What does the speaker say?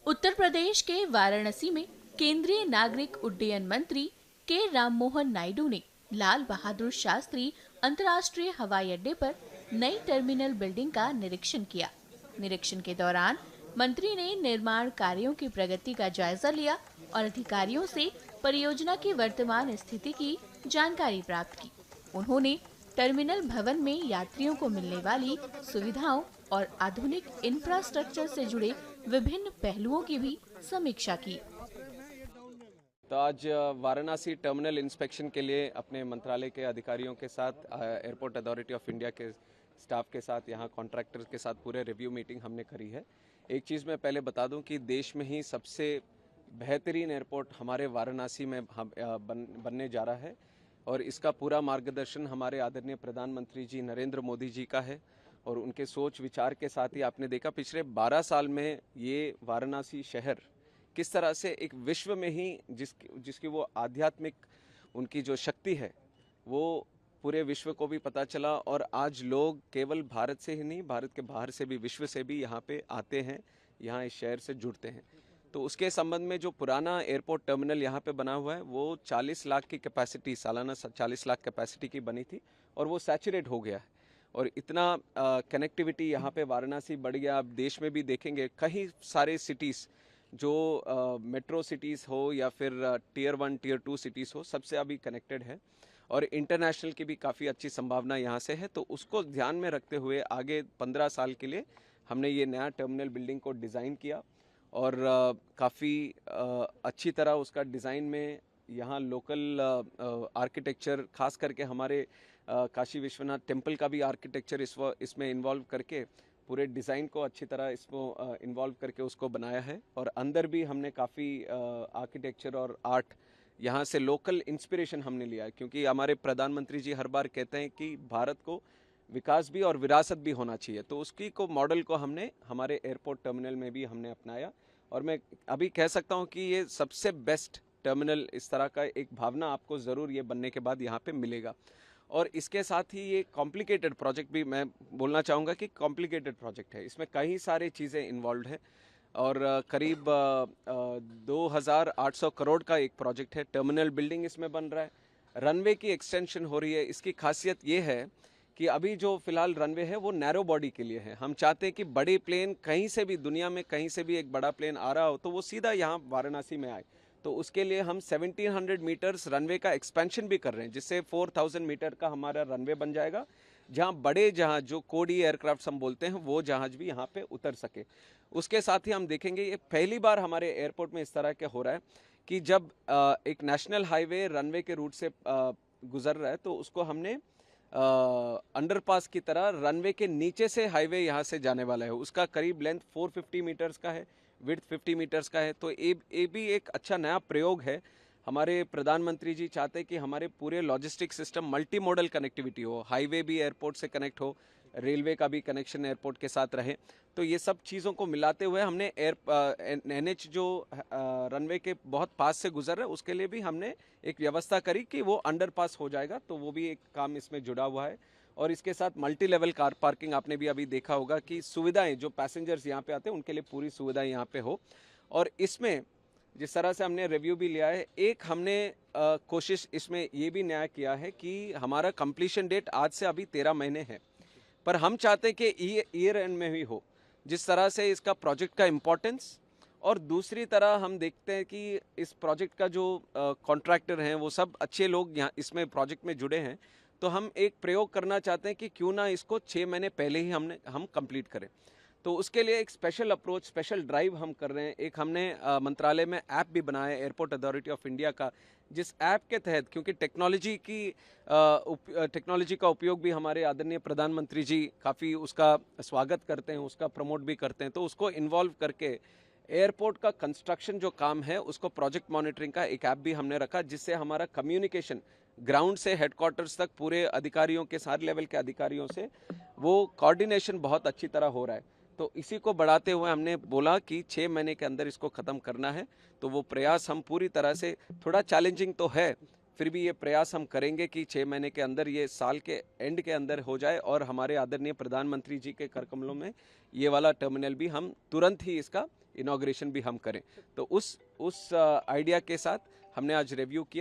उत्तर प्रदेश के वाराणसी में केंद्रीय नागरिक उड्डयन मंत्री के राममोहन नायडू ने लाल बहादुर शास्त्री अंतर्राष्ट्रीय हवाई अड्डे पर नई टर्मिनल बिल्डिंग का निरीक्षण किया। निरीक्षण के दौरान मंत्री ने निर्माण कार्यों की प्रगति का जायजा लिया और अधिकारियों से परियोजना की वर्तमान स्थिति की जानकारी प्राप्त की। उन्होंने टर्मिनल भवन में यात्रियों को मिलने वाली सुविधाओं और आधुनिक इंफ्रास्ट्रक्चर से जुड़े विभिन्न पहलुओं की भी समीक्षा की। तो आज वाराणसी टर्मिनल इंस्पेक्शन के लिए अपने मंत्रालय के अधिकारियों के साथ, एयरपोर्ट अथॉरिटी ऑफ इंडिया के स्टाफ के साथ, यहाँ कॉन्ट्रैक्टर्स के साथ पूरे रिव्यू मीटिंग हमने करी है। एक चीज़ मैं पहले बता दूं कि देश में ही सबसे बेहतरीन एयरपोर्ट हमारे वाराणसी में बनने जा रहा है और इसका पूरा मार्गदर्शन हमारे आदरणीय प्रधानमंत्री जी नरेंद्र मोदी जी का है। और उनके सोच विचार के साथ ही आपने देखा पिछले 12 साल में ये वाराणसी शहर किस तरह से एक विश्व में ही जिसकी वो आध्यात्मिक उनकी जो शक्ति है वो पूरे विश्व को भी पता चला। और आज लोग केवल भारत से ही नहीं, भारत के बाहर से भी, विश्व से भी यहाँ पे आते हैं, यहाँ इस शहर से जुड़ते हैं। तो उसके संबंध में जो पुराना एयरपोर्ट टर्मिनल यहाँ पे बना हुआ है वो 40 लाख की कैपेसिटी, सालाना 40 लाख कैपेसिटी की बनी थी और वो सैचुरेट हो गया है। और इतना कनेक्टिविटी यहाँ पे वाराणसी बढ़ गया। आप देश में भी देखेंगे कई सारे सिटीज़ जो मेट्रो सिटीज़ हो या फिर टियर 1 टियर 2 सिटीज़ हो, सबसे अभी कनेक्टेड है और इंटरनेशनल की भी काफ़ी अच्छी संभावना यहाँ से है। तो उसको ध्यान में रखते हुए आगे 15 साल के लिए हमने ये नया टर्मिनल बिल्डिंग को डिज़ाइन किया और काफ़ी अच्छी तरह उसका डिज़ाइन में यहाँ लोकल आर्किटेक्चर, खास करके हमारे काशी विश्वनाथ टेम्पल का भी आर्किटेक्चर इसमें इन्वॉल्व करके पूरे डिज़ाइन को अच्छी तरह इसको इन्वॉल्व करके उसको बनाया है। और अंदर भी हमने काफ़ी आर्किटेक्चर और आर्ट यहाँ से लोकल इंस्पिरेशन हमने लिया है, क्योंकि हमारे प्रधानमंत्री जी हर बार कहते हैं कि भारत को विकास भी और विरासत भी होना चाहिए। तो उसकी को मॉडल को हमने हमारे एयरपोर्ट टर्मिनल में भी हमने अपनाया और मैं अभी कह सकता हूँ कि ये सबसे बेस्ट टर्मिनल इस तरह का एक भावना आपको ज़रूर ये बनने के बाद यहाँ पे मिलेगा। और इसके साथ ही ये कॉम्प्लिकेटेड प्रोजेक्ट भी मैं बोलना चाहूँगा कि कॉम्प्लिकेटेड प्रोजेक्ट है, इसमें कई सारे चीज़ें इन्वॉल्व है और करीब 2800 करोड़ का एक प्रोजेक्ट है। टर्मिनल बिल्डिंग इसमें बन रहा है, रनवे की एक्सटेंशन हो रही है। इसकी खासियत ये है कि अभी जो फिलहाल रनवे है वो नैरो बॉडी के लिए है। हम चाहते हैं कि बड़े प्लेन कहीं से भी, दुनिया में कहीं से भी एक बड़ा प्लेन आ रहा हो तो वो सीधा यहाँ वाराणसी में आए। तो उसके लिए हम 1700 मीटर्स रनवे का एक्सपेंशन भी कर रहे हैं, जिससे 4000 मीटर का हमारा रनवे बन जाएगा, जहाँ बड़े जहाज जो कोडी एयरक्राफ्ट हम बोलते हैं वो जहाज भी यहाँ पे उतर सके। उसके साथ ही हम देखेंगे ये पहली बार हमारे एयरपोर्ट में इस तरह के हो रहा है कि जब एक नेशनल हाईवे रनवे के रूट से गुजर रहा है तो उसको हमने अंडरपास की तरह रनवे के नीचे से हाईवे यहाँ से जाने वाला है। उसका करीब लेंथ 450 मीटर्स का है, विड्थ 50 मीटर्स का है। तो ये भी एक अच्छा नया प्रयोग है। हमारे प्रधानमंत्री जी चाहते हैं कि हमारे पूरे logistic system multi modal connectivity हो, हाईवे भी एयरपोर्ट से कनेक्ट हो, रेलवे का भी कनेक्शन एयरपोर्ट के साथ रहे। तो ये सब चीज़ों को मिलाते हुए हमने NH जो रनवे के बहुत पास से गुजर रहा है उसके लिए भी हमने एक व्यवस्था करी कि वो अंडरपास हो जाएगा। तो वो भी एक काम इसमें जुड़ा हुआ है। और इसके साथ मल्टी लेवल कार पार्किंग आपने भी अभी देखा होगा कि सुविधाएं जो पैसेंजर्स यहाँ पे आते हैं उनके लिए पूरी सुविधाएं यहाँ पे हो। और इसमें जिस तरह से हमने रिव्यू भी लिया है, एक हमने कोशिश इसमें ये भी नया किया है कि हमारा कंप्लीशन डेट आज से अभी 13 महीने है, पर हम चाहते हैं कि ईयर एंड में ही हो, जिस तरह से इसका प्रोजेक्ट का इम्पोर्टेंस। और दूसरी तरह हम देखते हैं कि इस प्रोजेक्ट का जो कॉन्ट्रैक्टर हैं वो सब अच्छे लोग यहाँ इसमें प्रोजेक्ट में जुड़े हैं। तो हम एक प्रयोग करना चाहते हैं कि क्यों ना इसको 6 महीने पहले ही हम कंप्लीट करें। तो उसके लिए एक स्पेशल अप्रोच, स्पेशल ड्राइव हम कर रहे हैं। एक हमने मंत्रालय में ऐप भी बनाया है एयरपोर्ट अथॉरिटी ऑफ इंडिया का, जिस ऐप के तहत, क्योंकि टेक्नोलॉजी का उपयोग भी हमारे आदरणीय प्रधानमंत्री जी काफ़ी उसका स्वागत करते हैं, उसका प्रमोट भी करते हैं। तो उसको इन्वॉल्व करके एयरपोर्ट का कंस्ट्रक्शन जो काम है उसको प्रोजेक्ट मॉनिटरिंग का एक ऐप भी हमने रखा, जिससे हमारा कम्युनिकेशन ग्राउंड से हेडक्वार्टर्स तक पूरे अधिकारियों के, सारे लेवल के अधिकारियों से वो कोऑर्डिनेशन बहुत अच्छी तरह हो रहा है। तो इसी को बढ़ाते हुए हमने बोला कि 6 महीने के अंदर इसको ख़त्म करना है। तो वो प्रयास हम पूरी तरह से, थोड़ा चैलेंजिंग तो है, फिर भी ये प्रयास हम करेंगे कि 6 महीने के अंदर, ये साल के एंड के अंदर हो जाए और हमारे आदरणीय प्रधानमंत्री जी के कर कमलों में ये वाला टर्मिनल भी हम तुरंत ही इसका इनाग्रेशन भी हम करें। तो उस आइडिया के साथ हमने आज रिव्यू किया